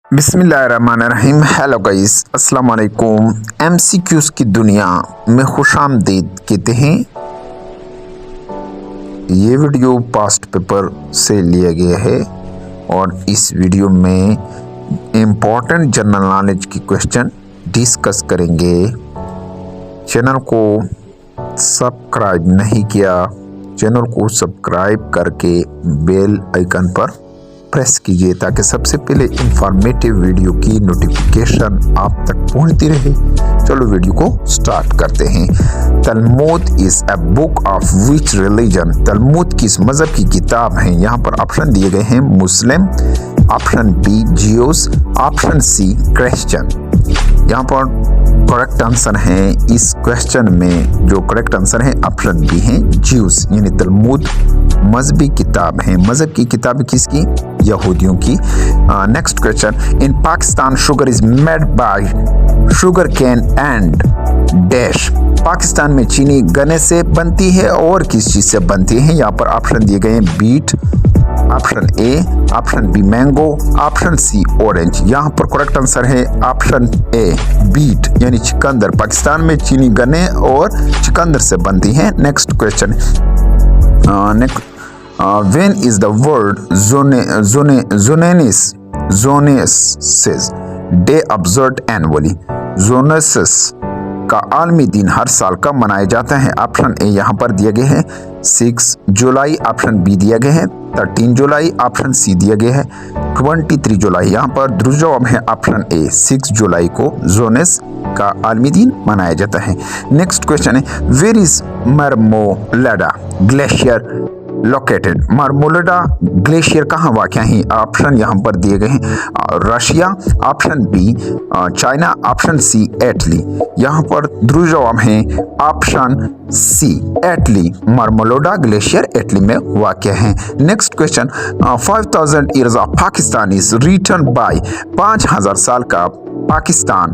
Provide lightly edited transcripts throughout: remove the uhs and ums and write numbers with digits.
बिस्मिल्लाहिर्रहमानिर्रहीम। Hello guys, अस्सलाम वालेकुम। एमसीक्यूज़ की दुनिया में खुशामदीद कहते हैं। ये वीडियो पास्ट पेपर से लिया गया है और इस वीडियो में इम्पोर्टेंट जनरल नॉलेज की क्वेश्चन डिस्कस करेंगे। चैनल को सब्सक्राइब नहीं किया, चैनल को सब्सक्राइब करके बेल आइकन पर प्रेस कीजिए ताकि सबसे पहले इंफॉर्मेटिव वीडियो की नोटिफिकेशन आप तक पहुंचती रहे। चलो वीडियो को स्टार्ट करते हैं। Talmud is a book of which religion? Talmud किस मजहब की किताब है? यहाँ पर ऑप्शन दिए गए हैं Muslim, option B Jews, option C Christian. यहाँ पर करेक्ट आंसर है इस क्वेश्चन में, जो करेक्ट आंसर है ऑप्शन बी है ज्यूस, यानी तलमुद मजहबी किताब है। मजहब की किताब किसकी? यहूदियों की। Next question, in Pakistan sugar is made by sugar cane and dash. Pakistan में चीनी गन्ने से बनती है और किस चीज से बनती है? यहाँ पर ऑप्शन दिए गए हैं beet, option A, option B mango, option C orange. यहाँ पर करेक्ट आंसर है ऑप्शन ए बीट, यानी चुकंदर। पाकिस्तान में चीनी गन्ने और चुकंदर से बनती है। Next question, when is the word Zonasis Day observed annually? Zonasis का आलमी दिन हर साल कब मनाया जाता है? ऑप्शन ए यहाँ पर दिए गए हैं 6 जुलाई, ऑप्शन बी दिया गया है 13 जुलाई, ऑप्शन सी दिया गया है 23 जुलाई। यहाँ पर दुरुस्त जवाब है ऑप्शन ए 6 जुलाई को जोनेस का आलमी दिन मनाया जाता है। नेक्स्ट क्वेश्चन है, where is Marmolada glacier located? Marmolada glacier कहाँ वाक़ है? ऑप्शन यहाँ पर दिए गए हैं Russia, option B China, option C Italy. यहाँ पर दुरुस्त जवाब है option C Italy. Marmolada glacier Italy में वाक़ है। Next question, 5000 years of Pakistan is written by 5000 साल का पाकिस्तान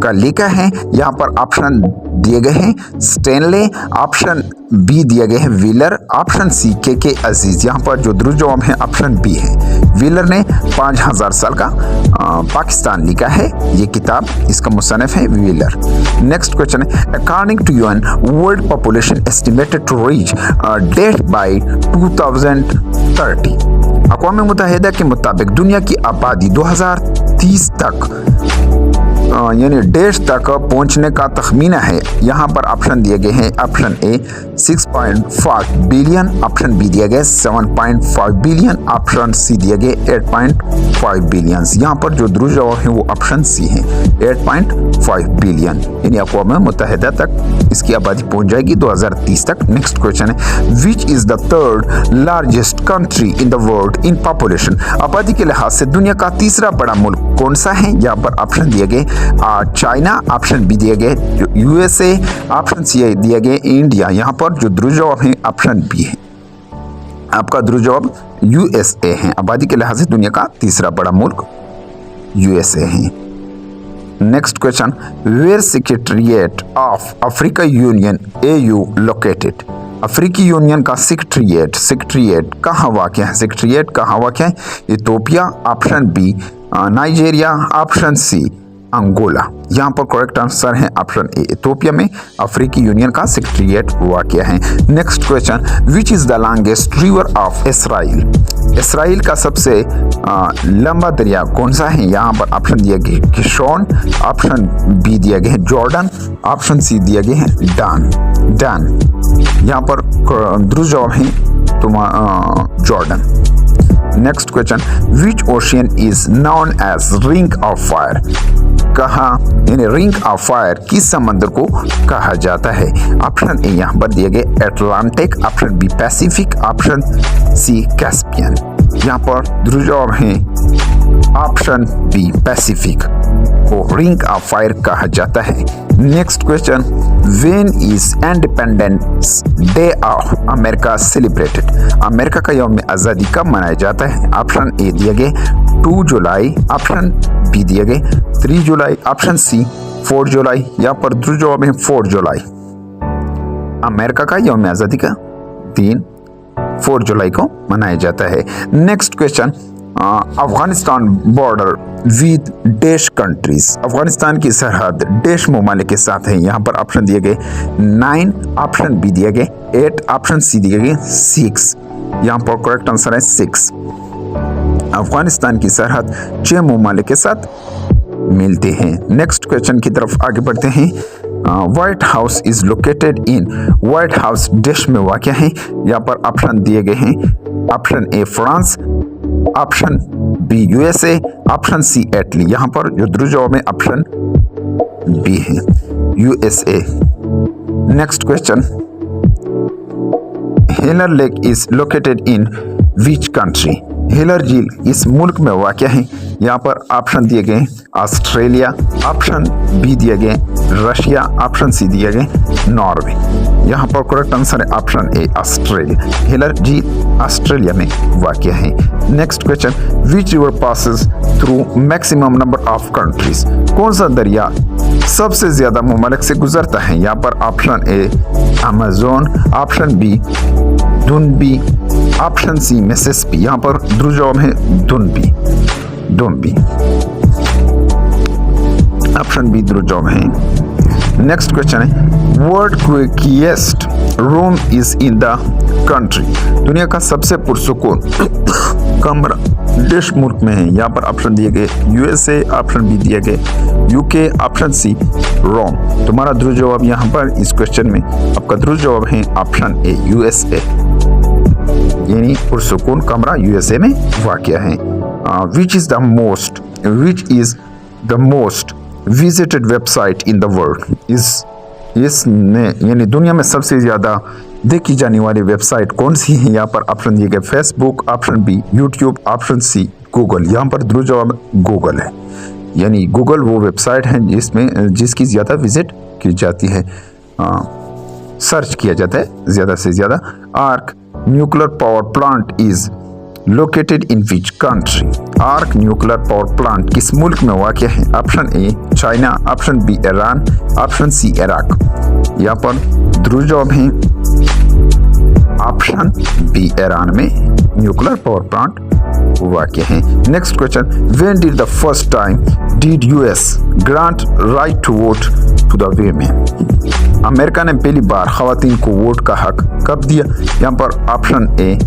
का लिखा है। यहाँ पर ऑप्शन दिए गए हैं स्टेनले, ऑप्शन बी दिया गया है व्हीलर, ऑप्शन सी के अजीज। यहाँ पर जो दुरुस्त जवाब है ऑप्शन बी है, व्हीलर ने 5000 साल का पाकिस्तान लिखा है। ये किताब, इसका मुसन्निफ है व्हीलर। नेक्स्ट क्वेश्चन है, according to UN world population estimated to reach date by 2030। अक़वाम मुत्तहिदा के मुताबिक दुनिया की आबादी 2030 तक यानी डेढ़ तक पहुंचने का तखमीना है। यहाँ पर ऑप्शन दिए गए हैं option A 6.5 billion, option B दिया गया 7.5 बिलियन, ऑप्शन सी दिया गया 8.5 बिलियन। यहाँ पर जो दुरुस्त जवाब है वो ऑप्शन सी है 8.5 बिलियन, यानी अक़वाम मुत्तहिदा तक इसकी आबादी पहुंच जाएगी 2030 तक। नेक्स्ट क्वेश्चन है, which is the third largest country in the world in population? आबादी के लिहाज से दुनिया का तीसरा बड़ा मुल्क कौन सा है? यहाँ पर ऑप्शन दिए गए चाइना, ऑप्शन बी दिए गए यूएसए, ऑप्शन सी दिया गया इंडिया। यहाँ पर जो दुरुस्त जवाब है ऑप्शन बी है, आपका दुरुस्त जवाब यूएसए है। आबादी के लिहाज से दुनिया का तीसरा बड़ा मुल्क यूएसए है। Next question, where secretariat of Africa union AU located? अफ्रीकी यूनियन का सेक्रेटरीट कहाँ वाक़ है? सेक्रेटरीट कहाँ वाक़ है? Ethiopia, option B Nigeria, option C Angola. यहाँ पर करेक्ट आंसर है ऑप्शन ए, इथियोपिया में अफ्रीकी यूनियन का सेक्रेटरीट वाक़ है। Next question, which is the longest river of Israel? Israel का सबसे लंबा दरिया कौन सा है? यहाँ पर ऑप्शन दिया गया किशोन, ऑप्शन बी दिया गया है जॉर्डन, ऑप्शन सी दिया गया है डन। यहाँ पर दुरुस्त जवाब है Jordan. Next question, which ocean is known as ring of fire? कहा यानी रिंग ऑफ फायर किस समंदर को कहा जाता है? ऑप्शन ए यहाँ पर दिए गए Atlantic, option B Pacific, option C Caspian. यहाँ पर दुरुस्त जवाब है ऑप्शन बी पैसिफिक को रिंग ऑफ फायर कहा जाता है। Next question, when is independence day of America celebrated? America का यौम आज़ादी कब मनाया जाता है? ऑप्शन ए दिए गए 2 जुलाई, ऑप्शन बी दिए गए 3 जुलाई, ऑप्शन सी 4 जुलाई। यहाँ पर दुरुस्त जवाब है 4 जुलाई। अमेरिका का यौम आज़ादी का दिन 4 जुलाई को मनाया जाता है। Next question, Afghanistan border with dash countries, Afghanistan की सरहद डैश ममालिक के साथ है। यहाँ पर ऑप्शन दिए गए 9, ऑप्शन बी दिए गए 8, ऑप्शन सी दिए गए 6। यहाँ पर करेक्ट आंसर है 6। अफगानिस्तान की सरहद 6 ममालिक के साथ मिलते हैं। नेक्स्ट क्वेश्चन की तरफ आगे बढ़ते हैं। White House is located in, White House dash में वाक़या है। यहाँ पर ऑप्शन दिए गए हैं, option A France, option B USA, option C Italy. यहाँ पर जो दुरुस्त जवाब है ऑप्शन बी है, USA. Next question, Heller lake is located in which country, Heller झील इस मुल्क में वाक़या है। यहाँ पर ऑप्शन दिए गए ऑस्ट्रेलिया, ऑप्शन बी दिए गए रशिया, ऑप्शन सी दिए गए नॉर्वे। यहाँ पर करेक्ट आंसर है ऑप्शन ए ऑस्ट्रेलिया, हेलर झील ऑस्ट्रेलिया में वाक़या है। Next question, which river passes through maximum number of countries, कौन सा दरिया सबसे ज्यादा ममालिक से गुजरता है। यहाँ पर option A Amazon, option B Danube, option C Mississippi. यहाँ पर दुरुस्त जवाब है दुनबी, दुनबी, ऑप्शन बी दुरुस्त जवाब है। नेक्स्ट क्वेश्चन है, world quickest room is in the country, दुनिया का सबसे पुरसुकून कमरा डैश मुल्क में है। यहाँ पर ऑप्शन दिए गए यूएसए, ऑप्शन बी दिए गए यूके, ऑप्शन सी रोम। तुम्हारा दुरुस्त जवाब यहाँ पर इस क्वेश्चन में आपका दुरुस्त जवाब है ऑप्शन ए यूएसए, यानी पुरसुकून कमरा यूएसए में वाक़या है। Which is the most visited website in the world, इसने यानी दुनिया में सबसे ज़्यादा देखी जाने वाली वेबसाइट कौन सी है। यहाँ पर ऑप्शन दिए गए Facebook, option B YouTube, option C Google. यहाँ पर दुरुस्त जवाब गूगल है, यानी गूगल वो वेबसाइट है जिसकी ज़्यादा विजिट की जाती है, सर्च किया जाता है ज़्यादा से ज़्यादा। Arak nuclear power plant is located in which country, Arak nuclear power plant किस मुल्क में वाक़या है। Option A China, option B Iran, option C Iraq. यहाँ पर दुरुस्त जवाब है ऑप्शन बी ईरान में न्यूक्लियर पावर प्लांट वाक़या है। Next question, when did the first time did US grant right to vote to the women, America ने पहली बार खवातीन को वोट का हक कब दिया। यहाँ पर ऑप्शन ए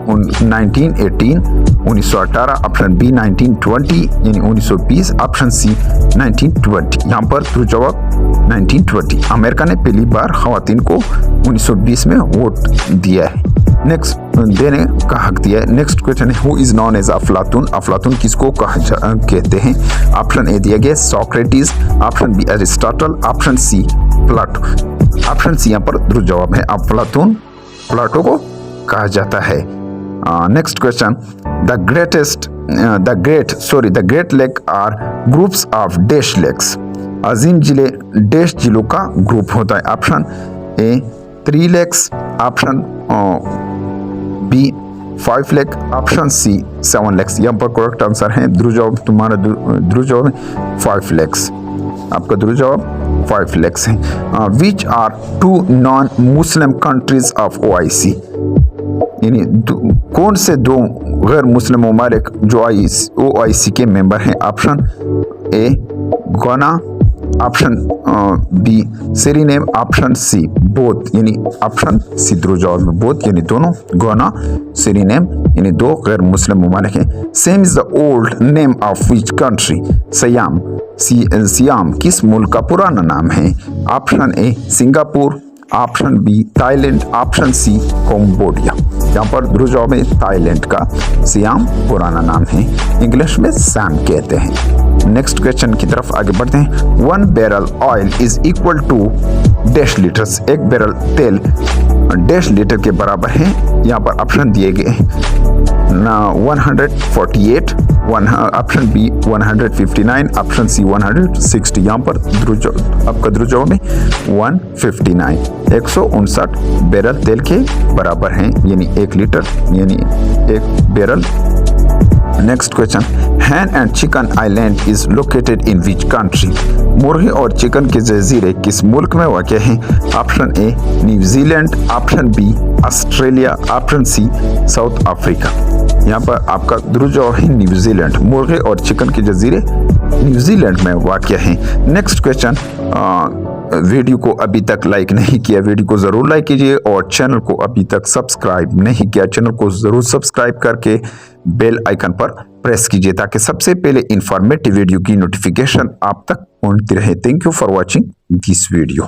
1918, 1918, ऑप्शन बी 1920 यानी 1920, ऑप्शन सी 1920। यहाँ पर दुरुस्त जवाब 1920, अमेरिका ने पहली बार खवातीन को 1920 में वोट दिया है, नेक्स्ट देने का हक दिया है। नेक्स्ट क्वेश्चन है, हु इज नॉन एज अफलातून, अफलातून किसको कहते हैं। ऑप्शन ए दिया गया Socrates, option B Aristotle, option C Plato. Option C यहाँ पर दुरुस्त जवाब है, अफलातून प्लाटो को कहा जाता है। Next question, the great lake are groups of dash lakes, अजीम जिले डैश जिलों का ग्रुप होता है। Option A 3 lakes, option B 5 lake, option C 7 lakes. यहाँ पर करेक्ट आंसर है दुरुस्त जवाब, तुम्हारा दुरुस्त जवाब है 5 लेक्स, आपका दुरुस्त जवाब 5 लेक्स है। Which are 2 non Muslim countries of OIC, यानी कौन से 2 गैर मुस्लिम ममालिक जो OIC के मेंबर हैं। Option A Ghana, option B Suriname, option C both, यानी ऑप्शन सी दुरुस्त जवाब में बोथ, यानी दोनों गाना सेरिनेम यानी 2 गैर मुस्लिम ममालिक हैं। Siam is the old name of which country, Siam किस मुल्क का पुराना नाम है। Option A Singapore, option B Thailand, option C Cambodia. यहाँ पर दुरुस्त जवाब है थाईलैंड का सियाम पुराना नाम है, इंग्लिश में सैम कहते हैं। नेक्स्ट क्वेश्चन की तरफ आगे बढ़ते हैं। 1 barrel oil is equal to dash litres, 1 barrel तेल डैश लीटर के बराबर है। यहाँ पर ऑप्शन दिए गए 148, ऑप्शन बी 159, ऑप्शन सी 160। यहाँ पर आपका दुरुस्त जवाब है 159, 159 बैरल तेल के बराबर हैं, यानी 1 लीटर यानी 1 barrel. Next question, Hahn and chicken island is located in which country, मुर्गी और चिकन के जजीरे किस मुल्क में वाक़ हैं। ऑप्शन ए New Zealand, option B Australia, option C south Africa. यहाँ पर आपका द्रुजोही न्यूजीलैंड, मुर्गे और चिकन के जजीरे न्यूजीलैंड में वाक़ है। नेक्स्ट क्वेश्चन, वीडियो को अभी तक लाइक नहीं किया, वीडियो को ज़रूर लाइक कीजिए और चैनल को अभी तक सब्सक्राइब नहीं किया, चैनल को ज़रूर सब्सक्राइब करके बेल आइकन पर प्रेस कीजिए ताकि सबसे पहले इंफॉर्मेटिव वीडियो की नोटिफिकेशन आप तक पहुंचती रहे। Thank you for watching this video.